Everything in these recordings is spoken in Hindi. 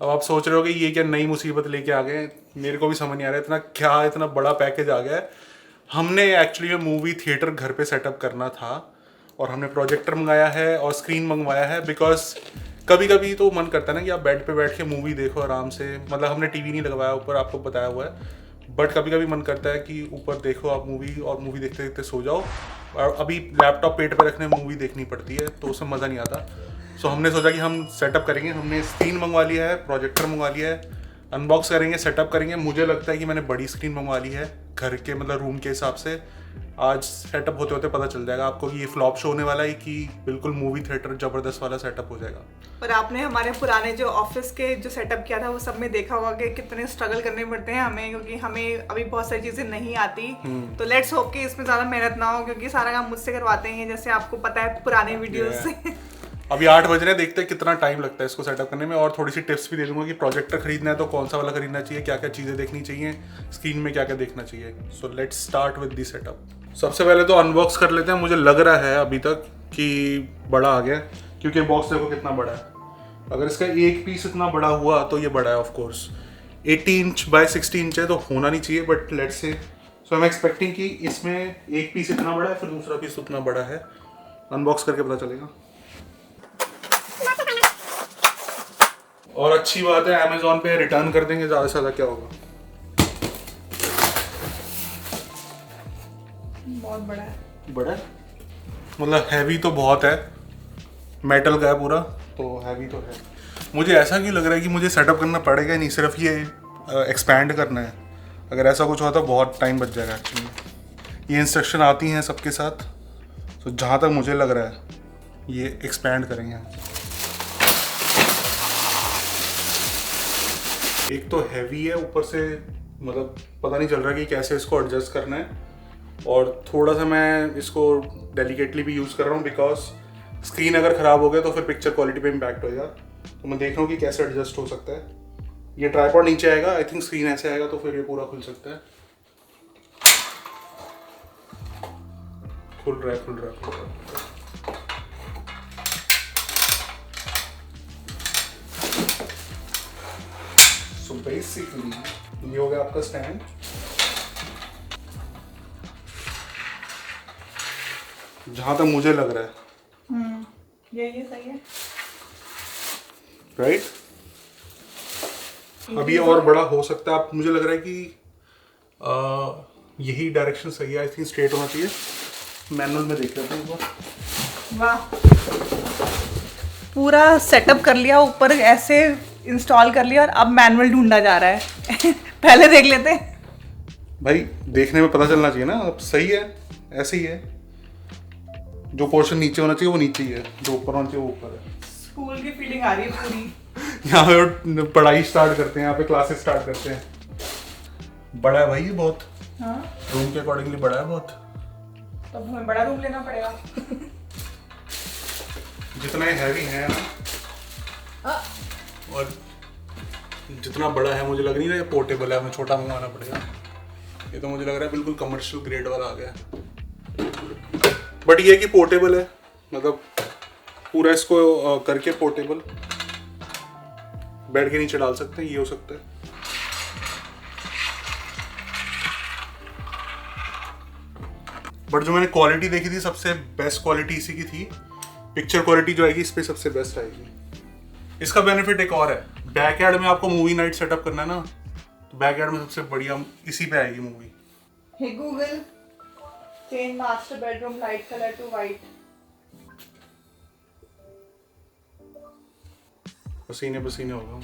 अब आप सोच रहे हो कि ये क्या नई मुसीबत लेके आ गए, मेरे को भी समझ नहीं आ रहा है इतना बड़ा पैकेज आ गया है। हमने एक्चुअली में मूवी थिएटर घर पे सेटअप करना था और हमने प्रोजेक्टर मंगाया है और स्क्रीन मंगवाया है, बिकॉज कभी कभी तो मन करता है ना कि आप बेड पे बैठ के मूवी देखो आराम से। मतलब हमने टीवी नहीं लगवाया ऊपर, आपको बताया हुआ है, बट कभी कभी मन करता है कि ऊपर देखो आप मूवी और मूवी देखते देखते सो जाओ। और अभी लैपटॉप पेट पे रखने मूवी देखनी पड़ती है तो उसमें मज़ा नहीं आता। सो हमने सोचा कि हम सेटअप करेंगे। हमने स्क्रीन मंगवा लिया है, प्रोजेक्टर मंगवा लिया है, अनबॉक्स करेंगे, सेटअप करेंगे। मुझे लगता है कि मैंने बड़ी स्क्रीन मंगवा ली है घर के मतलब रूम के हिसाब से। आज सेटअप होते होते पता चल जाएगा आपको कि ये फ्लॉप शो होने वाला है कि बिल्कुल मूवी थिएटर ज़बरदस्त वाला सेटअप हो जाएगा। और आपने हमारे पुराने जो ऑफिस के जो सेटअप किया था वो सब में देखा होगा कि कितने स्ट्रगल करने पड़ते हैं हमें, क्योंकि हमें अभी बहुत सारी चीज़ें नहीं आती। तो लेट्स होप कि इसमें ज़्यादा मेहनत ना हो, क्योंकि सारा काम मुझसे करवाते हैं जैसे आपको पता है पुराने वीडियोस से। अभी 8 बज रहे हैं, देखते हैं कितना टाइम लगता है इसको सेटअप करने में। और थोड़ी सी टिप्स भी दे दूंगा कि प्रोजेक्टर खरीदना है तो कौन सा वाला खरीदना चाहिए, क्या क्या चीज़ें देखनी चाहिए, स्क्रीन में क्या क्या देखना चाहिए। So let's start with the setup. सबसे पहले तो अनबॉक्स कर लेते हैं। मुझे लग रहा है अभी तक कि बड़ा आ गया, क्योंकि बॉक्स देखो कितना बड़ा है। अगर इसका एक पीस इतना बड़ा हुआ तो ये बड़ा है। Of course 80 inch by 60 inch है तो होना नहीं चाहिए, but let's say. So I am expecting कि इसमें एक पीस इतना बड़ा है फिर दूसरा पीस उतना बड़ा है। अनबॉक्स करके पता चलेगा। और अच्छी बात है अमेजोन पे रिटर्न कर देंगे, ज़्यादा से ज़्यादा क्या होगा। बहुत बड़ा है मतलब हैवी तो बहुत है, मेटल का है पूरा, तो हैवी तो है। मुझे ऐसा क्यों लग रहा है कि मुझे सेटअप करना पड़ेगा, नहीं सिर्फ ये एक्सपैंड करना है। अगर ऐसा कुछ हुआ तो बहुत टाइम बच जाएगा एक्चुअली। ये इंस्ट्रक्शन आती हैं सबके साथ, तो जहाँ तक मुझे लग रहा है ये एक्सपैंड करेंगे। एक तो हैवी है, ऊपर से मतलब पता नहीं चल रहा कि कैसे इसको एडजस्ट करना है। और थोड़ा सा मैं इसको डेलिकेटली भी यूज़ कर रहा हूँ, बिकॉज स्क्रीन अगर ख़राब हो गया तो फिर पिक्चर क्वालिटी पे इम्पैक्ट होगा। तो मैं देख रहा हूँ कि कैसे एडजस्ट हो सकता है। ये ट्राइपॉड नीचे आएगा, आई थिंक स्क्रीन ऐसे आएगा तो फिर ये पूरा खुल सकता है। खुल रहा है। सो बेसिकली ये हो गया आपका स्टैंड। जहां तक मुझे लग रहा है ये सही है, राइट। अभी और बड़ा हो सकता है। आप मुझे लग रहा है कि यही डायरेक्शन सही है। आई थिंक स्ट्रेट होना चाहिए। मैनुअल में देख लेते हैं। वाह, पूरा सेटअप कर लिया, ऊपर ऐसे इंस्टॉल कर लिया और अब मैनुअल ढूंढा जा रहा है। पहले देख लेते हैं। भाई देखने में पता चलना चाहिए ना। अब सही है, ऐसे ही है। जो पोर्शन नीचे होना चाहिए वो नीचे ही है, जो ऊपर होना चाहिए वो ऊपर है। स्कूल की फीलिंग आ रही है पूरी। यहाँ पे पढ़ाई स्टार्ट करते हैं, यहाँ पे क्लासेस स्टार्ट करते हैं। बड़ा है भाई ये बहुत। हाँ, रूम के अकॉर्डिंगली बड़ा है बहुत। तो अब हमें बड़ा रूम लेना पड़ेगा। जितना ये हैवी है ना और जितना बड़ा है, मुझे लग नहीं रहा है पोर्टेबल है। हमें छोटा मंगवाना पड़ेगा। ये तो मुझे लग रहा है बिल्कुल कमर्शियल ग्रेड वाला आ गया। बट ये कि पोर्टेबल है, मतलब पूरा इसको करके पोर्टेबल बेड के नीचे डाल सकते हैं। ये हो सकता है। बट जो मैंने क्वालिटी देखी थी सबसे बेस्ट क्वालिटी इसी की थी। पिक्चर क्वालिटी जो आएगी इस पे सबसे बेस्ट आएगी। इसका बेनिफिट एक और है, बैकयार्ड में आपको मूवी नाइट सेटअप करना है ना, तो बैकयार्ड में सबसे बढ़िया इसी पे आएगी movie. Hey Google, change master bedroom light colour to white. पसीने पसीने होगा।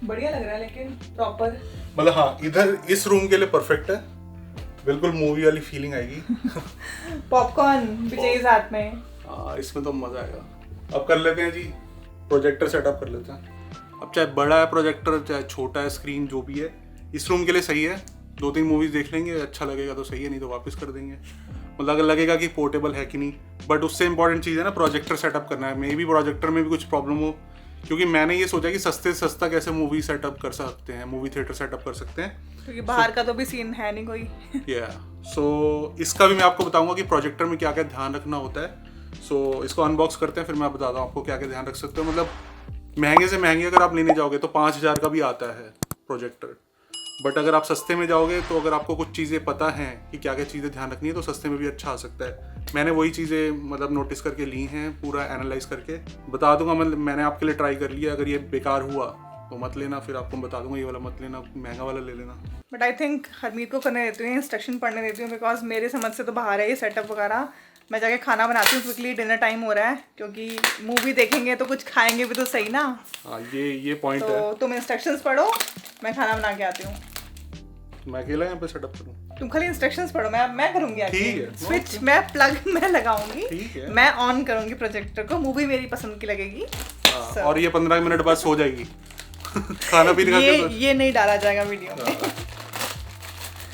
बढ़िया लग रहा है लेकिन प्रॉपर। मतलब हाँ, इधर इस रूम के लिए परफेक्ट है। बिल्कुल मूवी वाली फीलिंग आएगी। पॉपकॉर्न भी चाहिए साथ में। हाँ, इसमें तो मजा आएगा। अब कर लेते हैं जी, प्रोजेक्टर सेटअप कर लेते हैं। अब चाहे बड़ा है प्रोजेक्टर, चाहे छोटा है स्क्रीन, जो भी है इस रूम के लिए सही है। 2-3 मूवीज देख लेंगे, अच्छा लगेगा तो सही है, नहीं तो वापस कर देंगे। मतलब लगेगा कि पोर्टेबल है कि नहीं। बट उससे इंपॉर्टेंट चीज़ है ना, प्रोजेक्टर सेटअप करना है। मे बी प्रोजेक्टर में भी कुछ प्रॉब्लम हो, क्योंकि मैंने ये सोचा कि सस्ते से सस्ता कैसे मूवी सेटअप कर सकते हैं, मूवी थिएटर सेटअप कर सकते हैं, क्योंकि बाहर का तो भी सीन है नहीं कोई। सो इसका भी मैं आपको बताऊंगा कि प्रोजेक्टर में क्या क्या ध्यान रखना होता है। सो इसको अनबॉक्स करते हैं, फिर मैं बताता हूँ आपको क्या क्या ध्यान रख सकते हो। मतलब महंगे से महंगे अगर आप लेने जाओगे तो 5,000 का भी आता है प्रोजेक्टर, बट अगर आप सस्ते में जाओगे तो अगर आपको कुछ चीज़ें पता हैं कि क्या क्या चीज़ें ध्यान रखनी है तो सस्ते में भी अच्छा आ सकता है। मैंने वही चीज़ें मतलब नोटिस करके ली हैं, पूरा एनालाइज करके बता दूंगा। मैंने आपके लिए ट्राई कर लिया, अगर ये बेकार हुआ तो मत लेना, फिर आपको बता दूंगा ये वाला मत लेना, महंगा वाला ले लेना। बट आई थिंक हरमीत को करने देती हूँ, इंस्ट्रक्शन पढ़ने देती हूँ, बिकॉज मेरे समझ से तो बाहर है ये सेटअप वगैरह। मैं जाके खाना बनाती हूँ क्विकली, डिनर टाइम हो रहा है, क्योंकि मूवी देखेंगे तो कुछ खाएंगे भी तो सही ना। हाँ ये पॉइंट तो है। तुम इंस्ट्रक्शंस पढ़ो, मैं खाना बना के आती हूँ। मैं अकेला यहाँ पे सेटअप करूँ? तुम खाली इंस्ट्रक्शंस पढ़ो, मैं करूँगी आगे। ठीक है, स्विच मैं प्लग मैं लगाऊंगी, ठीक है। मैं ऑन करूँगी प्रोजेक्टर को, मूवी मेरी पसंद की लगेगी। हाँ, और ये 15 मिनट बाद सो जाएगी खाना पीने खा के ये नहीं डाला जाएगा वीडियो में।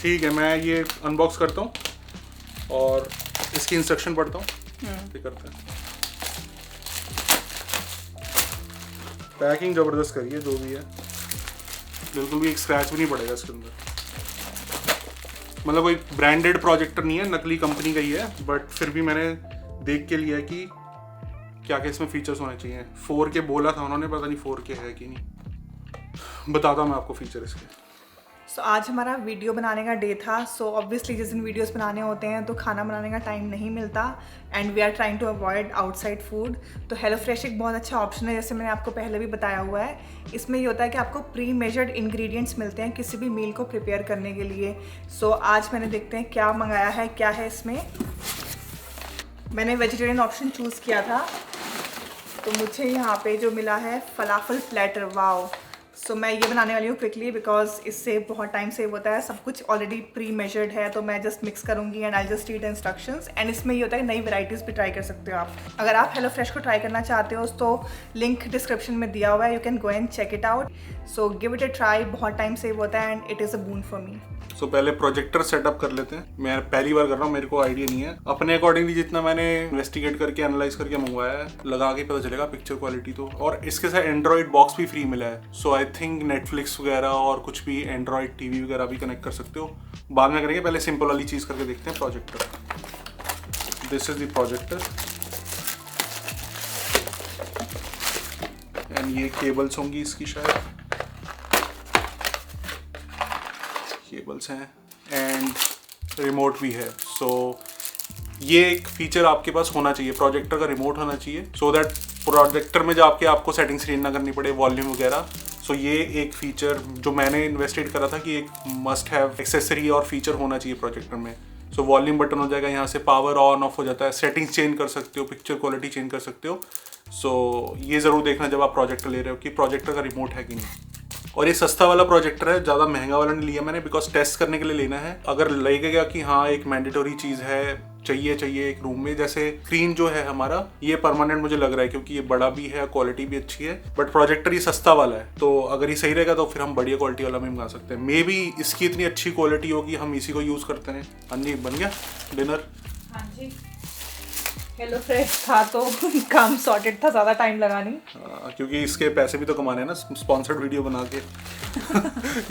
ठीक है, मैं ये अनबॉक्स करता हूँ और इसकी इंस्ट्रक्शन पढ़ता हूँ, फिर करते हैं। पैकिंग जबरदस्त करी है जो भी है, बिल्कुल भी एक स्क्रैच भी नहीं पड़ेगा इसके अंदर। मतलब कोई ब्रांडेड प्रोजेक्टर नहीं है, नकली कंपनी का ही है, बट फिर भी मैंने देख के लिया कि क्या क्या इसमें फीचर्स होने चाहिए। 4K बोला था उन्होंने, पता नहीं 4K है कि नहीं, बताता हूँ मैं आपको फीचर इसके। सो आज हमारा वीडियो बनाने का डे था। सो ऑब्वियसली जिस दिन वीडियोस बनाने होते हैं तो खाना बनाने का टाइम नहीं मिलता, and we are trying to avoid outside food. तो हेलो फ्रेश एक बहुत अच्छा ऑप्शन है, जैसे मैंने आपको पहले भी बताया हुआ है। इसमें ये होता है कि आपको प्री मेजर्ड इंग्रेडिएंट्स मिलते हैं किसी भी मील को प्रिपेयर करने के लिए। सो आज मैंने देखते हैं क्या मंगाया है, क्या है इसमें। मैंने वेजिटेरियन ऑप्शन चूज़ किया था, तो मुझे यहाँ पे जो मिला है फलाफल प्लेटर, वाओ। सो मैं ये बनाने वाली हूँ क्विकली, बिकॉज इससे बहुत टाइम सेव होता है, सब कुछ ऑलरेडी प्री मेजर्ड है, तो मैं जस्ट मिक्स करूँगी and I just read instructions. And इसमें ये होता है नई वैराइटीज़ भी ट्राई कर सकते हो आप। अगर आप हेलो फ्रेश को ट्राई करना चाहते हो तो लिंक डिस्क्रिप्शन में दिया हुआ है, you can go and check it out. So give it a try, बहुत टाइम सेव होता है and it is a boon for me. So पहले प्रोजेक्टर सेटअप कर लेते हैं। मैं पहली बार कर रहा हूँ, मेरे को आइडिया नहीं है। अपने अकॉर्डिंगली जितना मैंने इन्वेस्टिगेट करके एनालाइज करके मंगवाया है, लगा के पता चलेगा पिक्चर क्वालिटी तो। और इसके साथ एंड्रॉइड बॉक्स भी फ्री मिला है, सो आई थिंक नेटफ्लिक्स वगैरह और कुछ भी एंड्रॉइड टीवी वगैरह भी कनेक्ट कर सकते हो। बाद में करेंगे, पहले सिंपल वाली चीज़ करके देखते हैं। Projector, this is the projector and ये केबल्स होंगी इसकी, शायद केबल्स हैं एंड रिमोट भी है। सो ये एक फीचर आपके पास होना चाहिए, प्रोजेक्टर का रिमोट होना चाहिए, सो दैट प्रोजेक्टर में जाके आपको सेटिंग्स चेंज ना करनी पड़े, वॉल्यूम वगैरह। सो ये एक फीचर जो मैंने इन्वेस्टिगेट करा था कि एक मस्ट हैव एक्सेसरी और फीचर होना चाहिए प्रोजेक्टर में। सो वॉल्यूम बटन हो जाएगा, यहाँ से पावर ऑन ऑफ हो जाता है, सेटिंग्स चेंज कर सकते हो, पिक्चर क्वालिटी चेंज कर सकते हो। सो ये ज़रूर देखना जब आप प्रोजेक्टर ले रहे हो कि प्रोजेक्टर का रिमोट है कि नहीं। और ये सस्ता वाला प्रोजेक्टर है, ज़्यादा महंगा वाला नहीं लिया मैंने, बिकॉज टेस्ट करने के लिए लेना है। अगर लगेगा कि हाँ एक मैंडेटरी चीज़ है, चाहिए एक रूम में, जैसे स्क्रीन जो है हमारा ये परमानेंट मुझे लग रहा है, क्योंकि ये बड़ा भी है, क्वालिटी भी अच्छी है। बट प्रोजेक्टर ये सस्ता वाला है, तो अगर ये सही रहेगा तो फिर हम बढ़िया क्वालिटी वाला भी मंगा सकते हैं। मे बी इसकी इतनी अच्छी क्वालिटी होगी, हम इसी को यूज़ करते हैं। हाँ जी, बन गया डिनर। हाँ जी, हेलो फ्रेश था तो काम सॉर्टेड था, ज़्यादा टाइम लगा नहीं। क्योंकि इसके पैसे भी तो कमाने हैं ना, स्पॉन्सर्ड वीडियो बना के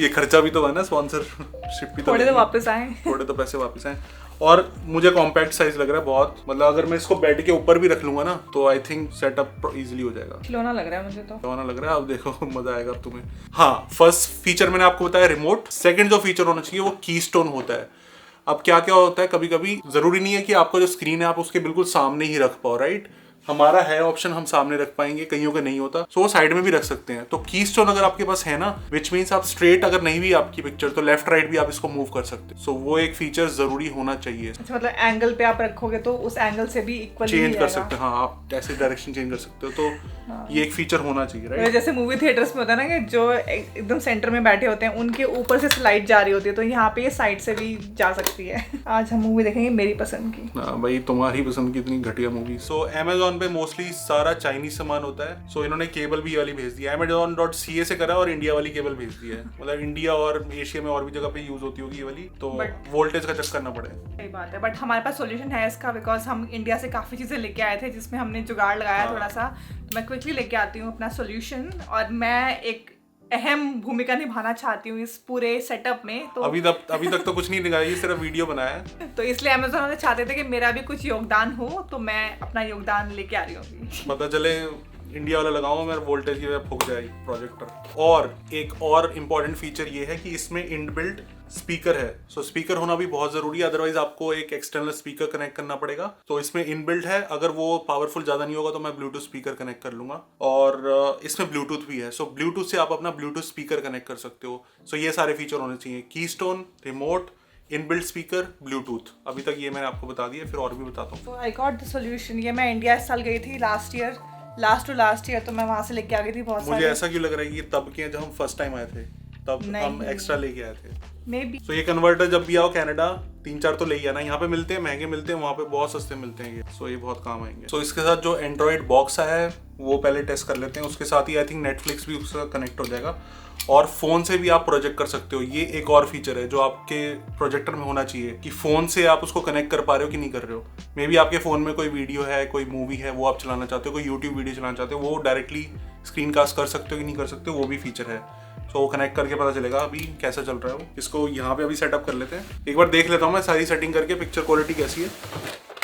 ये खर्चा भी तो है ना, स्पॉन्सरशिप भी तो थोड़े तो वापस आए, थोड़े तो पैसे वापस आए। और मुझे कॉम्पैक्ट साइज लग रहा है बहुत, मतलब अगर मैं इसको बेड के ऊपर भी रख लूंगा ना तो आई थिंक सेटअप इजीली हो जाएगा। खिलौना लग रहा है मुझे तो, खिलौना लग रहा है। अब देखो मजा आएगा अब तुम्हें। हाँ, फर्स्ट फीचर मैंने आपको बताया रिमोट। सेकंड जो फीचर होना चाहिए वो कीस्टोन होता है। अब क्या क्या होता है, कभी कभी जरूरी नहीं है कि आपका जो स्क्रीन है आप उसके बिल्कुल सामने ही रख पाओ, राइट। हमारा है ऑप्शन, हम सामने रख पाएंगे, कईयों का नहीं होता, सो साइड में भी रख सकते हैं। तो कीस्टोन अगर आपके पास है ना, विच मीन्स आप स्ट्रेट अगर नहीं भी आपकी पिक्चर तो लेफ्ट राइट भी आप इसको मूव कर सकते हैं। सो वो एक फीचर जरूरी होना चाहिए। अच्छा, मतलब एंगल पे आप रखोगे तो उस एंगल से भी इक्वली चेंज कर सकते हैं। हाँ, आप ऐसे डायरेक्शन चेंज कर सकते हो, तो ये एक फीचर होना चाहिए, राइट। जैसे मूवी थिएटर्स में होता है ना कि जो एकदम सेंटर में बैठे होते हैं उनके ऊपर से स्लाइड जा रही होती है, तो यहाँ पे ये साइड से भी जा सकती है। आज हम मूवी देखेंगे मेरी पसंद की। हाँ भाई, तुम्हारी पसंद की इतनी घटिया मूवी। सो अमेजोन पे मोस्टली सारा चाइनीज सामान होता है, सो इन्होंने केबल भी वाली भेज दी है, amazon.ca से करा और इंडिया वाली केबल भेज दी है। मतलब इंडिया और एशिया में और भी जगह पे यूज होती होगी ये वाली, तो वोल्टेज का चेक करना पड़े। सही बात है, बट हमारे पास सॉल्यूशन है इसका, बिकॉज हम इंडिया से काफ़ी चीज़ें लेके आए थे जिसमें हमने जुगाड़ लगाया थोड़ा सा। मैं क्विकली लेके आती हूँ अपना सॉल्यूशन, और मैं एक अहम भूमिका निभाना चाहती हूँ इस पूरे सेटअप में। तो अभी तक तो कुछ नहीं दिखाया, सिर्फ वीडियो बनाया है। तो इसलिए अमेजोन वाले चाहते थे कि मेरा भी कुछ योगदान हो, तो मैं अपना योगदान लेके आ रही हूँ। पता चले इंडिया वाला लगाऊंगा मेरा वोल्टेज की वजह फूक जाएगी प्रोजेक्टर। और एक और इम्पॉर्टेंट फीचर ये है कि इसमें इनबिल्ट स्पीकर है। सो स्पीकर होना भी बहुत जरूरी है, अदरवाइज आपको एक एक्सटर्नल स्पीकर कनेक्ट करना पड़ेगा। तो इसमें इनबिल्ट है, अगर वो पावरफुल ज्यादा नहीं होगा तो मैं ब्लूटूथ स्पीकर कनेक्ट कर लूंगा। और इसमें ब्लूटूथ भी है, सो ब्लूटूथ से आप अपना ब्लूटूथ स्पीकर कनेक्ट कर सकते हो। सो ये सारे फीचर होने चाहिए, keystone, remote, inbuilt speaker, Bluetooth. अभी तक ये मैंने आपको बता दिया, फिर और भी बताता हूँ। तो आई गॉट द सॉल्यूशन। ये मैं इंडिया इस साल गई थी लास्ट टू लास्ट ईयर, तो मैं वहां से लेके आ गई थी बहुत मुझे ऐसा क्यों लग रहा है कि ये तब के जब हम फर्स्ट टाइम आए थे तब हम एक्स्ट्रा लेके आए थे मे बी। सो ये कन्वर्टर जब भी आओ कनाडा 3-4 तो ले ही आना। यहाँ पे मिलते हैं, महंगे मिलते हैं, वहाँ पे बहुत सस्ते मिलते हैं ये। सो ये बहुत काम आएंगे। सो इसके साथ जो एंड्रॉइड बॉक्स है वो पहले टेस्ट कर लेते हैं, उसके साथ ही आई थिंक नेटफ्लिक्स भी उसका कनेक्ट हो जाएगा और फोन से भी आप प्रोजेक्ट कर सकते हो। ये एक और फीचर है जो आपके प्रोजेक्टर में होना चाहिए कि फोन से आप उसको कनेक्ट कर पा रहे हो कि नहीं कर रहे हो। मे बी आपके फोन में कोई वीडियो है, कोई मूवी है, वो आप चलाना चाहते हो, कोई यूट्यूब वीडियो चलाना चाहते हो, वो डायरेक्टली स्क्रीन कास्ट कर सकते हो कि नहीं कर सकते हो, वो भी फीचर है। सो वो कनेक्ट करके पता चलेगा अभी कैसा चल रहा है वो। इसको यहाँ पे अभी सेटअप कर लेते हैं, एक बार देख लेता हूँ मैं सारी सेटिंग करके पिक्चर क्वालिटी कैसी है,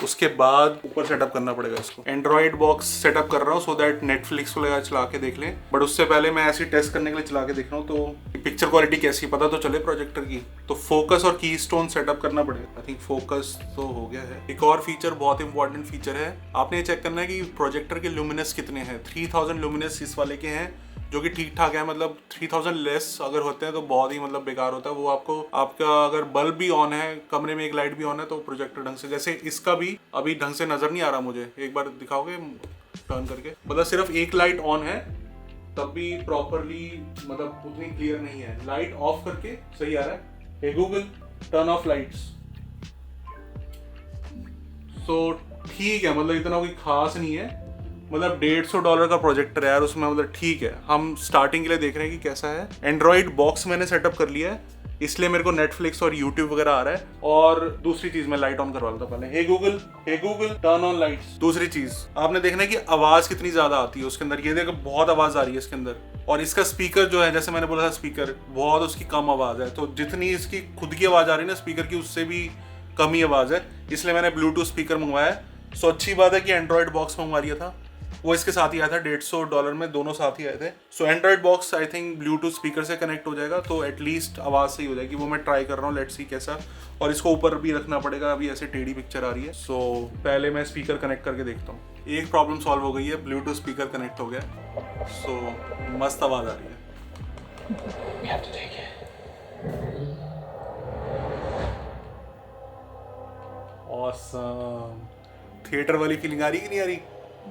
उसके बाद ऊपर सेटअप करना पड़ेगा इसको। एंड्रॉइड बॉक्स सेटअप कर रहा हूँ सो दैट नेटफ्लिक्स को लगा चला के देख लें, बट उससे पहले मैं ऐसे टेस्ट करने के लिए चला के देख रहा हूँ तो पिक्चर क्वालिटी कैसी पता तो चले प्रोजेक्टर की। तो फोकस और कीस्टोन सेटअप करना पड़ेगा। आई थिंक फोकस तो हो गया है। एक और फीचर, बहुत इंपॉर्टेंट फीचर है, आपने चेक करना है कि प्रोजेक्टर के लुमिनस कितने हैं। 3000 लुमिनस इस वाले के हैं जो कि ठीक ठाक है, मतलब 3000 लेस अगर होते हैं तो बहुत ही मतलब बेकार होता है वो। आपको आपका अगर बल्ब भी ऑन है, कमरे में एक लाइट भी ऑन है तो प्रोजेक्टर ढंग से, जैसे इसका भी अभी ढंग से नजर नहीं आ रहा मुझे, एक बार दिखाओगे टर्न करके, मतलब सिर्फ एक लाइट ऑन है तब भी प्रॉपरली मतलब उतनी क्लियर नहीं है। लाइट ऑफ करके सही आ रहा है। हे गूगल टर्न ऑफ लाइट्स। सो ठीक है, मतलब इतना कोई खास नहीं है, मतलब $150 का प्रोजेक्टर है यार उसमें, मतलब ठीक है। हम स्टार्टिंग के लिए देख रहे हैं कि कैसा है। एंड्रॉइड बॉक्स मैंने सेटअप कर लिया है, इसलिए मेरे को नेटफ्लिक्स और यूट्यूब वगैरह आ रहा है। और दूसरी चीज मैं लाइट ऑन करवा लेता पहले। हे गूगल टर्न ऑन लाइट्स। दूसरी चीज आपने देखना है कि आवाज कितनी ज्यादा आती है उसके अंदर। ये देखो बहुत आवाज आ रही है इसके अंदर, और इसका स्पीकर जो है, जैसे मैंने बोला था स्पीकर, बहुत उसकी कम आवाज है। तो जितनी इसकी खुद की आवाज आ रही है ना स्पीकर की, उससे भी कम ही आवाज है, इसलिए मैंने ब्लूटूथ स्पीकर मंगवाया है। सो अच्छी बात है कि एंड्रॉइड बॉक्स मंगवा लिया था, वो इसके साथ ही आया था $150 में, दोनों साथ ही आए थे। So Android box I think Bluetooth speaker से कनेक्ट हो जाएगा तो एटलीस्ट आवाज़ सही हो जाएगी। वो मैं ट्राई कर रहा हूँ, लेट्स सी कैसा। और इसको ऊपर भी रखना पड़ेगा, अभी ऐसे टेढ़ी पिक्चर आ रही है। सो पहले मैं स्पीकर कनेक्ट करके देखता हूँ। एक प्रॉब्लम सॉल्व हो गई है, ब्लूटूथ स्पीकर कनेक्ट हो गया। सो मस्त आवाज़ आ रही है। ऑसम। थिएटर वाली फीलिंग आ रही कि नहीं आ रही?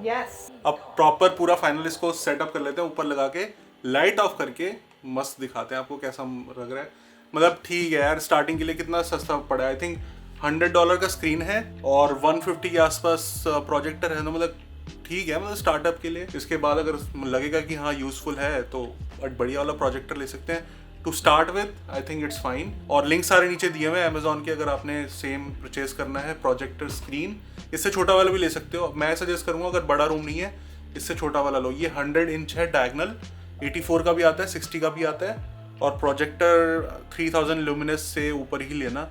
यस। अब प्रॉपर पूरा फाइनल इसको सेटअप कर लेते हैं, ऊपर लगा के लाइट ऑफ करके मस्त दिखाते हैं आपको कैसा लग रहा है। मतलब ठीक है यार, स्टार्टिंग के लिए कितना सस्ता पड़ा है। आई थिंक $100 का स्क्रीन है और 150 के आसपास प्रोजेक्टर है, तो मतलब ठीक है, मतलब स्टार्टअप के लिए। इसके बाद अगर लगेगा कि हाँ यूजफुल है तो बढ़िया वाला प्रोजेक्टर ले सकते हैं। To start with I think it's fine. और लिंक सारे नीचे दिए हुए हैं अमेजोन के, अगर आपने सेम परचेज करना है प्रोजेक्टर स्क्रीन। इससे छोटा वाला भी ले सकते हो, मैं सजेस्ट करूंगा अगर बड़ा रूम नहीं है इससे छोटा वाला लो। ये 100 इंच है डायगनल, 84 का भी आता है, 60 का भी आता है। और प्रोजेक्टर 3000 लुमिनस से ऊपर ही लेना,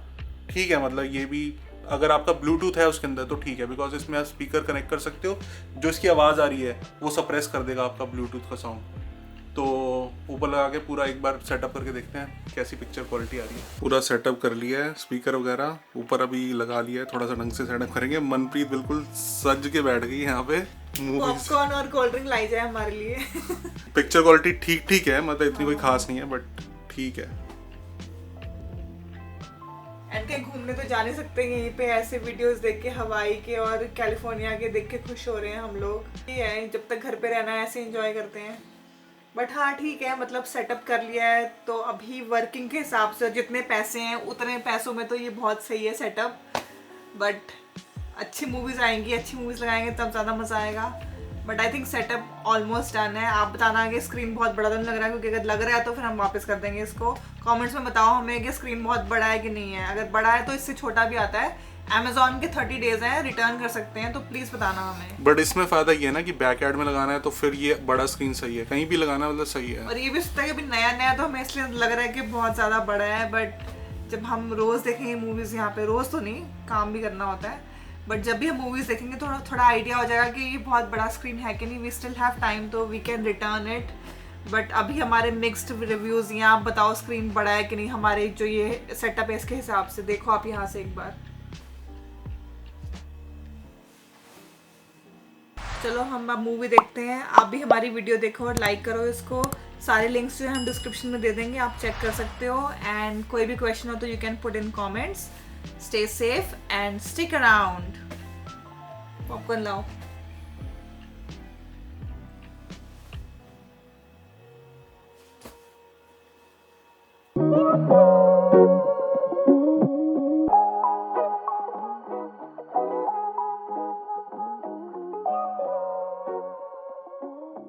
ठीक है। मतलब ये भी अगर आपका ब्लूटूथ है उसके अंदर तो ठीक है, बिकॉज इसमें आप स्पीकर कनेक्ट कर सकते हो, जो इसकी आवाज़ आ रही है वो सप्रेस कर देगा आपका ब्लूटूथ का साउंड। तो ऊपर लगा के पूरा एक बार सेटअप करके देखते हैं कैसी पिक्चर क्वालिटी आ रही है। पूरा सेटअप कर लिया है, स्पीकर वगैरह ऊपर अभी लगा लिया है, थोड़ा सा ढंग से सेटअप करेंगे। मनप्रीत बिल्कुल सज के बैठ गई यहाँ पे। पॉपकॉर्न और कोल्ड ड्रिंक लाई जाए हमारे लिए। पिक्चर क्वालिटी ठीक ठीक है, मतलब इतनी कोई खास नहीं है, बट ठीक है। एंड कहीं घूमने तो जा नहीं सकते, यहीं पे ऐसे वीडियोस देख के हवाई के और कैलिफोर्निया के देख के खुश हो रहे हैं हम लोग। ये है, जब तक घर पे रहना है ऐसे एंजॉय करते हैं। बट हाँ ठीक है, मतलब सेटअप कर लिया है तो अभी वर्किंग के हिसाब से जितने पैसे हैं उतने पैसों में तो ये बहुत सही है सेटअप। बट अच्छी मूवीज़ आएंगी, अच्छी मूवीज़ लगाएंगे तब ज़्यादा मज़ा आएगा। But I think setup almost done है। आप बताना कि स्क्रीन बहुत बड़ा तो नहीं लग रहा है, क्योंकि अगर लग रहा है तो फिर हम वापस कर देंगे इसको। कमेंट्स में बताओ हमें कि स्क्रीन बहुत बड़ा है कि नहीं है। अगर बड़ा है तो इससे छोटा भी आता है। Amazon के 30 डेज हैं, रिटर्न कर सकते हैं, तो प्लीज़ बताना हमें। बट इसमें फ़ायदा ये है ना कि बैक एड में लगाना है तो फिर ये बड़ा स्क्रीन सही है, कहीं भी लगाना मतलब सही है। और ये भी सोचता है कि अभी नया नया तो हमें इसलिए लग रहा है कि बहुत ज़्यादा बड़ा है, बट जब हम रोज़ देखेंगे मूवीज़ यहाँ पे, रोज़ तो नहीं, काम भी करना होता है, बट जब भी हम मूवीज देखेंगे थोड़ा थोड़ा आइडिया हो जाएगा कि ये बहुत बड़ा स्क्रीन है कि नहीं. वी स्टिल हैव टाइम तो we can return it. But अभी हमारे मिक्स्ड रिव्यूज हैं. आप बताओ स्क्रीन बड़ा है कि नहीं. हमारे जो ये सेटअप है इसके हिसाब से देखो आप यहाँ से एक बार. चलो हम अब मूवी देखते हैं. आप भी हमारी वीडियो देखो और लाइक करो इसको. सारे लिंक्स जो है हम डिस्क्रिप्शन में दे देंगे, आप चेक कर सकते हो. एंड कोई भी क्वेश्चन हो तो you can put in comments. Stay safe and stick around. Popcorn लाओ.